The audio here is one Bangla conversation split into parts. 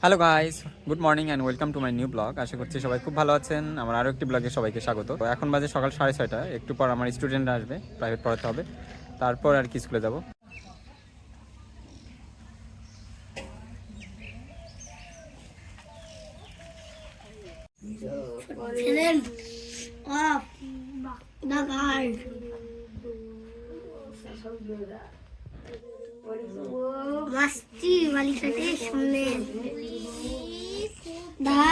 Hello guys, good morning and welcome to my new blog. আশা করছি সবাই খুব ভালো আছেন। আমার আরও একটি ব্লগে সবাইকে স্বাগত। তো এখন বাজে সকাল 6:30। একটু পর আমার স্টুডেন্টরা আসবে, প্রাইভেট পড়াতে হবে, তারপর আর কি স্কুলে যাব। মাস্তি বালিকাতে শুনলেন দা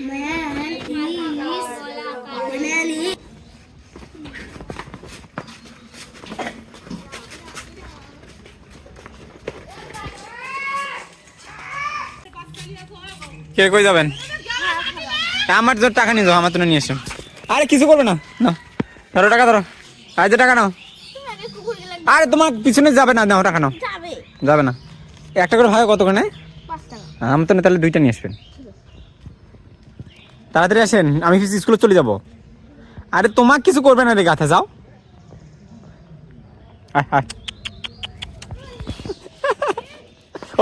ম্যান ইজ ম্যানি কে কই যাবেন? আমার তো টাকা নিয়ে যাও, আমার তো নিয়ে এসো। আরে কিছু করবে না, না ধরো টাকা, ধরো আজ টাকা নাও। আরে তোমার পিছনে যাবে না, নাও টাকা নাও। যাবে না, একটা করে ভাই কত করে? আমার তো না, তাহলে দুইটা নিয়ে আসবেন। তাড়াতাড়ি আসেন, আমি স্কুলে চলে যাব। আরে তোমার কিছু করবে না রে গাথা, যাও।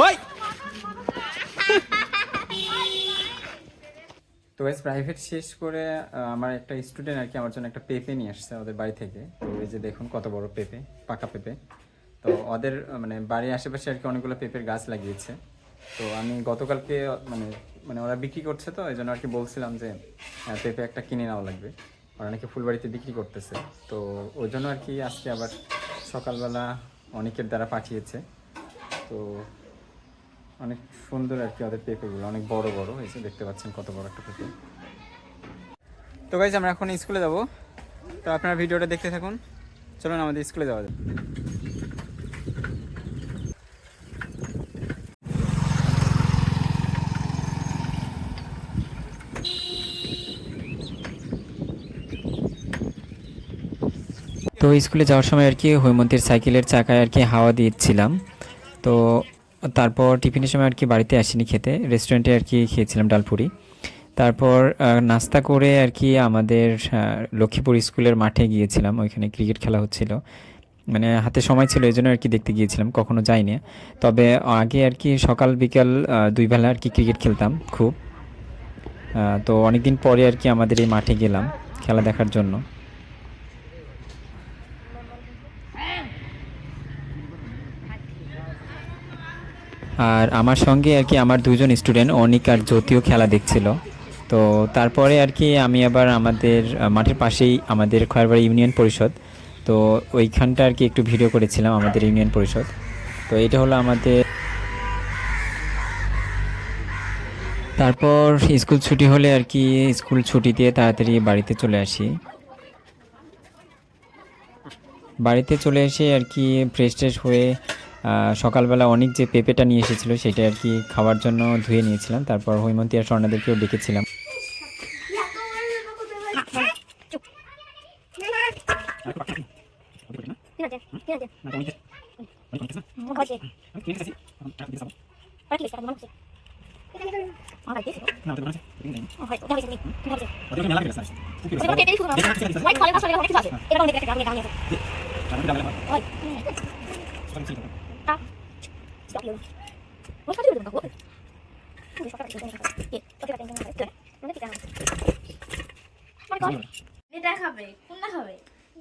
ওই তো গাইস, প্রাইভেট শেষ করে আমার একটা স্টুডেন্ট আর কি আমার জন্য একটা পেঁপে নিয়ে আসছে ওদের বাড়ি থেকে। তো এই যে দেখুন কত বড় পেঁপে, পাকা পেঁপে। তো ওদের মানে বাড়ির আশেপাশে আর কি অনেকগুলো পেঁপের গাছ লাগিয়েছে। তো আমি গতকালকে মানে মানে ওরা বিক্রি করছে, তো এই জন্য আর কি বলছিলাম যে পেঁপে একটা কিনে নেওয়া লাগবে। ওরা নাকি ফুলবাড়িতে বিক্রি করতেছে, তো ওই জন্য আর কি আজকে আবার সকালবেলা অনেকের দ্বারা পাঠিয়েছে। তো অনেক সুন্দর আর কি ওদের পেঁপেগুলো, অনেক বড় বড় হয়েছে, দেখতে পাচ্ছেন কত বড় একটা পেঁপে। তো গাইস, আমরা এখন স্কুলে যাব, তো আপনারা ভিডিওটা দেখতে থাকুন। চলুন আমাদের স্কুলে যাওয়া যাবে। তো স্কুলে যাওয়ার সময় আর কি হৈমন্তীর সাইকেলের চাকায় আর কি হাওয়া দিচ্ছিলাম। তো তারপর টিফিনের সময় আর কি বাড়িতে আসিনি খেতে, রেস্টুরেন্টে আর কি খেয়েছিলাম ডালপুরি। তারপর নাস্তা করে আর কি আমাদের লক্ষ্মীপুর স্কুলের মাঠে গিয়েছিলাম, ওইখানে ক্রিকেট খেলা হচ্ছিল। মানে হাতে সময় ছিল, এই জন্য আর কি দেখতে গিয়েছিলাম, কখনো যাইনি। তবে আগে আর কি সকাল বিকাল দুই বেলা আর কি ক্রিকেট খেলতাম খুব। তো অনেকদিন পরে আর কি আমাদের এই মাঠে গেলাম খেলা দেখার জন্য। আর আমার সঙ্গে আর কি আমার দুজন স্টুডেন্ট অনিক আর জ্যোতিও খেলা দেখছিল। তো তারপরে আর কি আমি আবার আমাদের মাঠের পাশেই আমাদের খয়েরবাড়ি ইউনিয়ন পরিষদ, তো ওইখানটা আর কি একটু ভিডিও করেছিলাম আমাদের ইউনিয়ন পরিষদ। তো এটা হলো আমাদের। তারপর স্কুল ছুটি হলে আর কি স্কুল ছুটি দিয়ে তাড়াতাড়ি বাড়িতে চলে আসি। বাড়িতে চলে এসে আর কি ফ্রেশ ট্রেশ হয়ে সকালবেলা অনেক যে পেঁপেটা নিয়ে এসেছিলো সেটা আর কি খাওয়ার জন্য ধুয়ে নিয়েছিলাম। তারপর হৈমন্তী আর স্বর্ণাদেরকেও ডেকেছিলাম।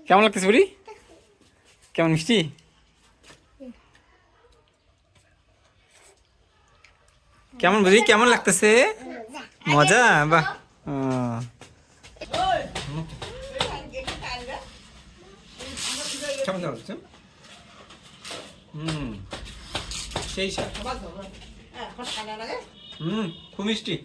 কেমন লাগতেছে বুড়ি? কেমন মিষ্টি? কেমন বুঝি, কেমন লাগতেছে? মজা? বাহ, কেমন লাগছে? সেই স্বাদ। খুব মিষ্টি।